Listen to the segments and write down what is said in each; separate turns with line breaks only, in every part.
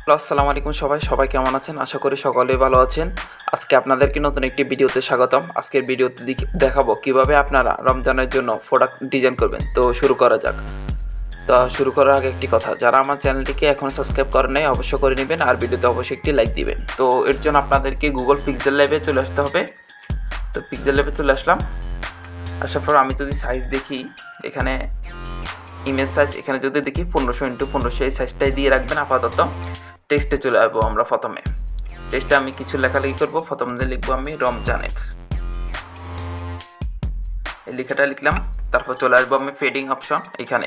Hello, আসসালামু আলাইকুম সবাই কেমন আছেন? আশা করি সকলেই ভালো আছেন। আজকে আপনাদেরকে নতুন একটি ভিডিওতে স্বাগতম। আজকের ভিডিওতে দেখাবো কিভাবে আপনারা রমজানের জন্য প্রোডাক্ট ডিজাইন করবেন। তো শুরু করা যাক। তো শুরু করার আগে একটি কথা, যারা আমার চ্যানেলটিকে এখনও সাবস্ক্রাইব করেন নাই অবশ্যই করে নেবেন, আর ভিডিওতে অবশ্যই একটি লাইক দিবেন। তো এর জন্য আপনাদেরকে গুগল পিক্সেল ল্যাবে চলে আসতে হবে। তো পিক্সেল ল্যাবে চলে আসলাম। আসার পর আমি যদি সাইজ দেখি, এখানে ইমেজ সাইজ এখানে যদি দেখি 1500x1500 এই সাইজটাই দিয়ে রাখবেন আপাতত। টেক্সটে চলে আসবো আমরা প্রথমে। টেক্সটে আমি কিছু লেখালেখি করবো। প্রথমে লিখবো আমি রমজানের, এই লেখাটা লিখলাম। তারপর চলে আসবো আমি ফেডিং অপশন, এখানে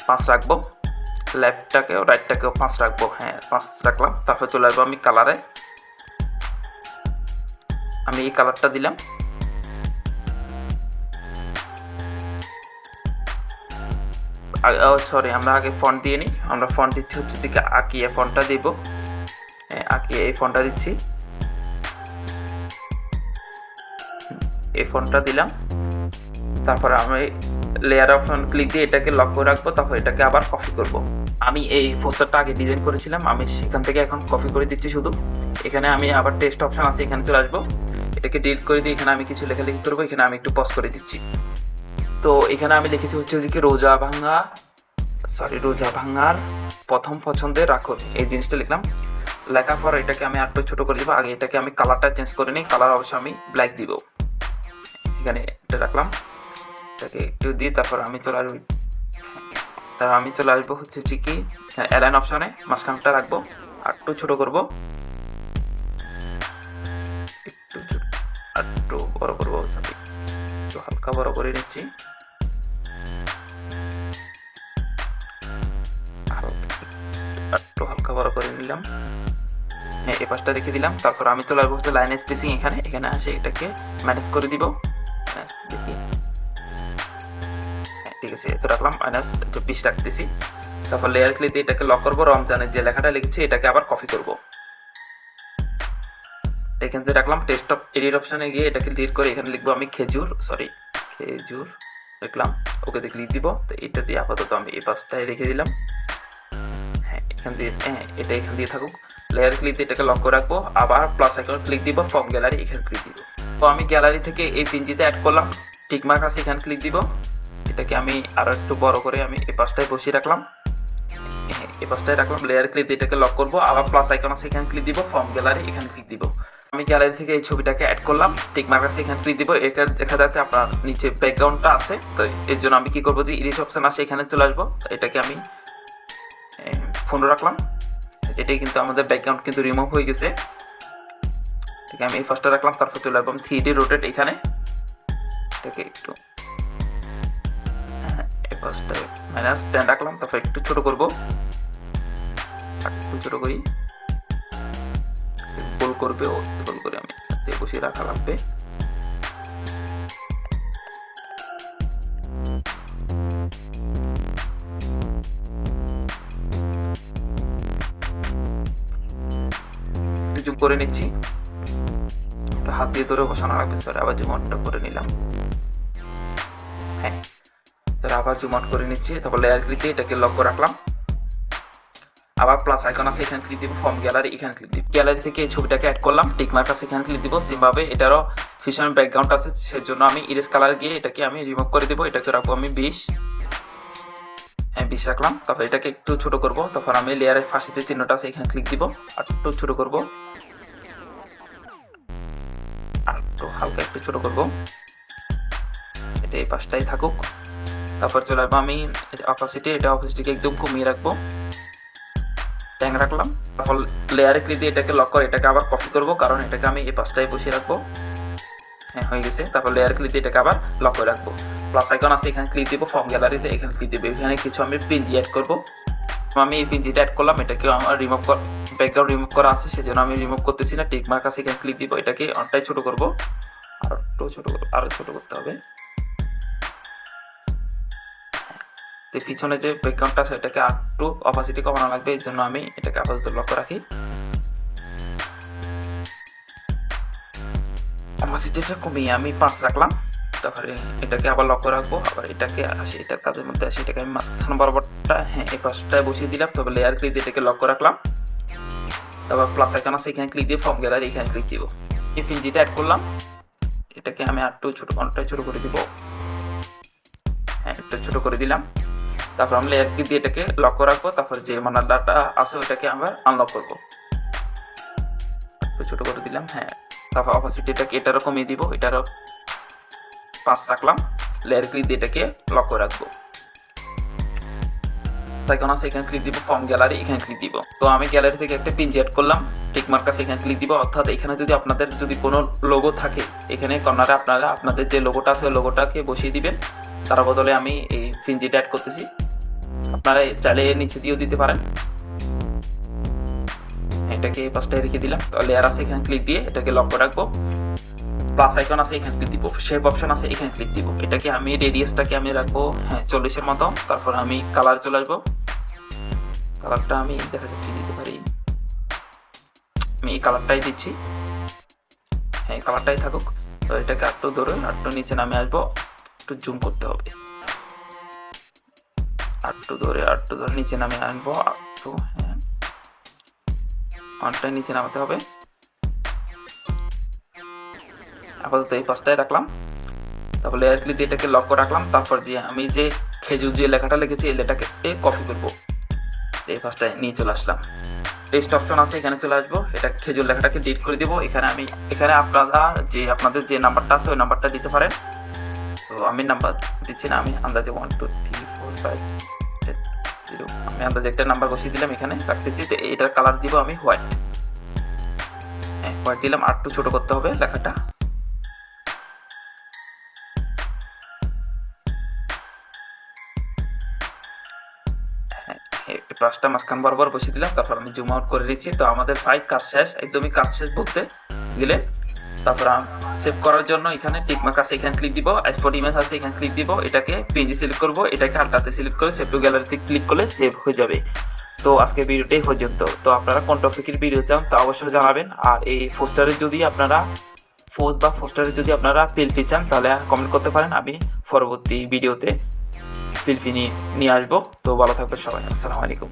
5 রাখবো। লেফটটাকেও রাইটটাকেও 5 রাখবো, 5 রাখলাম। তারপর চলে আসবো আমি কালারে, আমি এই কালারটা দিলাম। সরি, আমরা আগে ফন্ট দিয়ে নিই। আমরা ফন্ট দিচ্ছি হচ্ছে যে আঁকিয়ে ফন্টটা দিব। আঁকিয়ে এই ফন্টটা দিচ্ছি, এই ফন্টটা দিলাম। তারপরে আমি লেয়ার অপশন ক্লিক দিয়ে এটাকে লক করে রাখবো। তারপর এটাকে আবার কপি করব। আমি এই পোস্টারটা আগে ডিজাইন করেছিলাম, আমি সেখান থেকে এখন কপি করে দিচ্ছি শুধু। এখানে আমি আবার টেক্সট অপশন আছে, এখানে চলে আসবো। এটাকে ডিলিট করে দিয়ে এখানে আমি কিছু লেখালেখি করবো। এখানে আমি একটু পজ করে দিচ্ছি। তো এখানে আমি লিখেছি হচ্ছে যে রোজা ভাঙার প্রথম পছন্দের রাখুন, এই জিনিসটা লিখলাম। লেখার পর এটাকে আমি আরেকটু ছোটো করে দিব। আগে এটাকে আমি কালারটা চেঞ্জ করে নিই। কালার অবশ্যই আমি ব্ল্যাক দিব। এখানে এটা রাখলাম, এটাকে একটু দিয়ে তারপর আমি চলে আসবো হচ্ছে কি অ্যালাইন অপশনে মাঝখানটা রাখবো, আর একটু ছোটো করবো, একটু বড় করবো, একটু হালকা বড় করে নিচ্ছি। একটু হালকা বড় করে নিলাম। এই পাশটা রেখে দিলাম। তারপর আমি চলে আসবো হচ্ছে লাইন স্পেসিং, এখানে আসে এটাকে ম্যানেজ করে দিব। দেখি, ঠিক আছে, এত রাখলাম। -20 রাখতেছি। তারপর লেয়ার ক্লিক দিয়ে এটাকে লক করবো। রমজানের যে লেখাটা লিখেছি এটাকে আবার কপি করব। এখান থেকে রাখলাম। টেক্সট অফ এডিট অপশনে গিয়ে এটাকে ডিলিট করে এখানে লিখবো আমি খেজুর লিখলাম। ওকে ক্লিক দিব। তো এটা দিয়ে আপাতত আমি এই পাশটায় রেখে দিলাম। এখান দিয়ে থাকুক। লেয়ার ক্লিক দিয়ে এটাকে লক করে রাখবো। আবার প্লাস আইকন ক্লিক দিব, ফর্ম গ্যালারি এখানে ক্লিক দিব। তো আমি গ্যালারি থেকে এই পিনজিতে অ্যাড করলাম। টিকমার্ক আছে, এখানে ক্লিক দিব। এটাকে আমি আরও একটু বড় করে আমি এই পাশটায় বসিয়ে রাখলাম। এই পাশটায় রাখলাম। লেয়ার ক্লিক দিয়ে এটাকে লক করবো। আবার প্লাস আইকন আছে, এখানে ক্লিক দিব। ফর্ম গ্যালারি এখানে ক্লিক দিব। আমি গ্যালারি থেকে এই ছবিটাকে অ্যাড করলাম। টিকমার্ক আছে, এখানে ক্লিক দিব। এটা দেখা যাচ্ছে আপনার নিচে ব্যাকগ্রাউন্ডটা আছে। তো এর জন্য আমি কি করবো, যে ইরেজ অপশন আছে এখানে চলে আসবো। এটাকে আমি ফোনও রাখলাম। এটাই কিন্তু আমাদের ব্যাকগ্রাউন্ড কিন্তু রিমুভ হয়ে গেছে। ঠিক আমি এই ফার্স্টটা রাখলাম। তারপর চলে আসলাম 3D রোটেট, এখানে এটাকে একটু এই ফার্স্টটা -10 রাখলাম। তারপর একটু ছোট করবো, একটু ছোট করি। গোল করে আমি বসিয়ে রাখা লাগবে। জুম করে নিচ্ছি, হাত দিয়ে ধরে বসানো লাগবে। স্যার আবার জুম আউটটা করে নিলাম। আবার জুম আউট করে নিচ্ছি। তারপর লেয়ার ক্লিক দিয়ে এটাকে লক করে রাখলাম। আবার প্লাস আইকন আছে, এখানে ক্লিক দিব। ফর্ম গ্যালারি এখানে ক্লিক দিব। গ্যালারি থেকে এই ছবিটাকে অ্যাড করলাম। টিকমার্ক আছে, এখানে ক্লিক দিব। সেমভাবে এটারও ফিশন ব্যাকগ্রাউন্ড আছে, সেজন্য আমি ইরেজ কালার গিয়ে এটাকে আমি রিমুভ করে দিব। এটাকে রাখবো আমি 20 রাখলাম। তারপর এটাকে একটু ছোট করব। তারপর আমি লেয়ারের পাশে যে চিহ্নটা আছে এখানে ক্লিক দিব। আর একটু ছোট করব, আর একটু হালকা একটু ছোট করব। এটা এই পাশটাই থাকুক। তারপর চলে আসবো আমি অপাসিটিকে একদম কমিয়ে রাখবো। ট্যাং রাখলাম। তারপর লেয়ারে ক্লিক দিয়ে এটাকে লক করে এটাকে আবার কপি করব, কারণ এটাকে আমি এই পাশটায় বসিয়ে রাখবো। হয়ে গেছে। তারপর লেয়ার ক্লিক দিয়ে এটাকে আবার লক করে রাখবো। প্লাস আইকন আছে, এখানে ক্লিক দিব। ফর্ম গ্যালারিতে এখানে ক্লিক দিব। এখানে কিছু আমি পিনজি অ্যাড করবো। আমি এই পিনজিটা অ্যাড করলাম। এটাকে আমার ব্যাকগ্রাউন্ড রিমুভ করা আছে, সেজন্য আমি রিমুভ করতেছি না। টিকমার্ক আছে, এখানে ক্লিক দিব। এটাকে অনটাই ছোট করবো, আরো ছোট করতে হবে। তো পিছনে যে ব্যাকগ্রাউন্ডটা আছে এটাকে একটু অপাসিটি কমানো লাগবে, এর জন্য আমি এটাকে আপাতত লক্ষ্য রাখি। অপাসিটিটা কমিয়ে আমি 5 রাখলাম। তারপরে এটাকে আবার লক্ষ্য রাখবো। আবার এটাকে আসি, এটার কাজের মধ্যে আসি। এটাকে আমি মাঝখানে বরাবরটা এই পাশটায় বসিয়ে দিলাম। তবে লেয়ার ক্লিক দিয়ে এটাকে লক্ষ্য রাখলাম। তারপর প্লাস আইকন আছে এখানে ক্লিক দিয়ে ফর্ম গ্যালারি এখানে ক্লিক দিব। এই পিএনজিটা অ্যাড করলাম, এটাকে আমি একটু অনেকটাই ছোটো করে দিব। হ্যাঁ, একটু ছোটো করে দিলাম। তারপর আমরা লেয়ার ক্লিক দিয়ে এটাকে লক করে রাখবো। তারপর যে মানালাটা আছে ওইটাকে আমরা আনলক করবো, একটু ছোটো করে দিলাম। হ্যাঁ, তারপর অপাসিটিটাকে এটারও কমিয়ে দিব, এটারও 5 রাখলাম। লেয়ার ক্লিক দিয়ে এটাকে লক করে রাখবো। আইকন আছে এখানে ক্লিক দিব, ফর্ম গ্যালারি এখানে ক্লিক দিব। তো আমি গ্যালারি থেকে একটা পিএনজি অ্যাড করলাম, টিক মার্ক আছে এখানে ক্লিক দিব। অর্থাৎ এখানে যদি আপনাদের যদি কোনো লোগো থাকে, এখানে কর্নারে আপনারা আপনাদের যে লোগোটা আছে ওই লোগোটাকে বসিয়ে দিবেন। তার বদলে আমি এই পিএনজিটা অ্যাড করতেছি, আপনারা চাইলে নিচে দিয়েও দিতে পারেন। এটাকে পাশটায় রেখে দিলাম। তো লেয়ার আছে এখানে ক্লিক দিয়ে এটাকে লক করে রাখবো। প্লাস আইকন আছে এখানে ক্লিক দিব, শেপ অপশন আছে এখানে ক্লিক দিব। এটাকে আমি রেডিয়াসটাকে আমি রাখবো 40-এর মতো। তারপর আমি কালার চলে আসবো, কালারটা আমি দেখা যাচ্ছে দিতে পারি, আমি এই কালারটাই দিচ্ছি। হ্যাঁ, এই কালারটাই থাকুক। তো এটাকে একটু ধরে একটু নিচে নামে আসবো, একটু জুম করতে হবে, একটু ধরে নিচে নামে আনবো একটু। হ্যাঁ, অনেকটাই নিচে নামাতে হবে। আপাতত এই পাশটায় রাখলাম। তারপর লেয়ার ক্লিক দিয়ে এটাকে লক করে রাখলাম। তারপর যে আমি যে খেজুর যে লেখাটা লিখেছি এই লেখাটাকে কপি করবো, এই পাশটায় নিয়ে চলে আসলাম। টেক্সট অপশন আছে এখানে চলে আসবো, এটা খেজুর লেখাটাকে ডিলিট করে দিব। এখানে আপনাদের যে নাম্বারটা আছে ওই নাম্বারটা দিতে পারেন। তো আমি নাম্বার দিচ্ছি না, আমি আন্দাজে 1 2 3 4 5 0 আমি আন্দাজে একটা নাম্বার বসিয়ে দিলাম, এখানে রাখতেছি। তো এটার কালার দিব আমি হোয়াইট। হ্যাঁ, হোয়াইট দিলাম। আর একটু ছোটো করতে হবে লেখাটা। পাঁচটা মাঝখান বরাবর বসিয়ে দিলাম। তারপর আমি জুম আউট করে দিচ্ছি। তো আমাদের কাজ শেষ, একদমই কাজ শেষ বলতে গেলে। তারপর সেভ করার জন্য এখানে টিকমার্ক আছে এখানে ক্লিক দিব, এক্সপোর্ট ইমেজ আছে এখানে ক্লিক দিব। এটাকে পিএনজি সিলেক্ট করব, এটাকে আলটাতে সিলেক্ট করে সেভ টু গ্যালারিতে ক্লিক করলে সেভ হয়ে যাবে। তো আজকে ভিডিওটাই পর্যন্ত। তো আপনারা কোন টপিকের ভিডিও চান তা অবশ্যই জানাবেন। আর এই পোস্টারে যদি আপনারা পিএলপি চান তাহলে কমেন্ট করতে পারেন, আমি পরবর্তী ভিডিওতে পিএলপি নিয়ে আসবো। তো ভালো থাকবেন সবাই, আসসালামু আলাইকুম।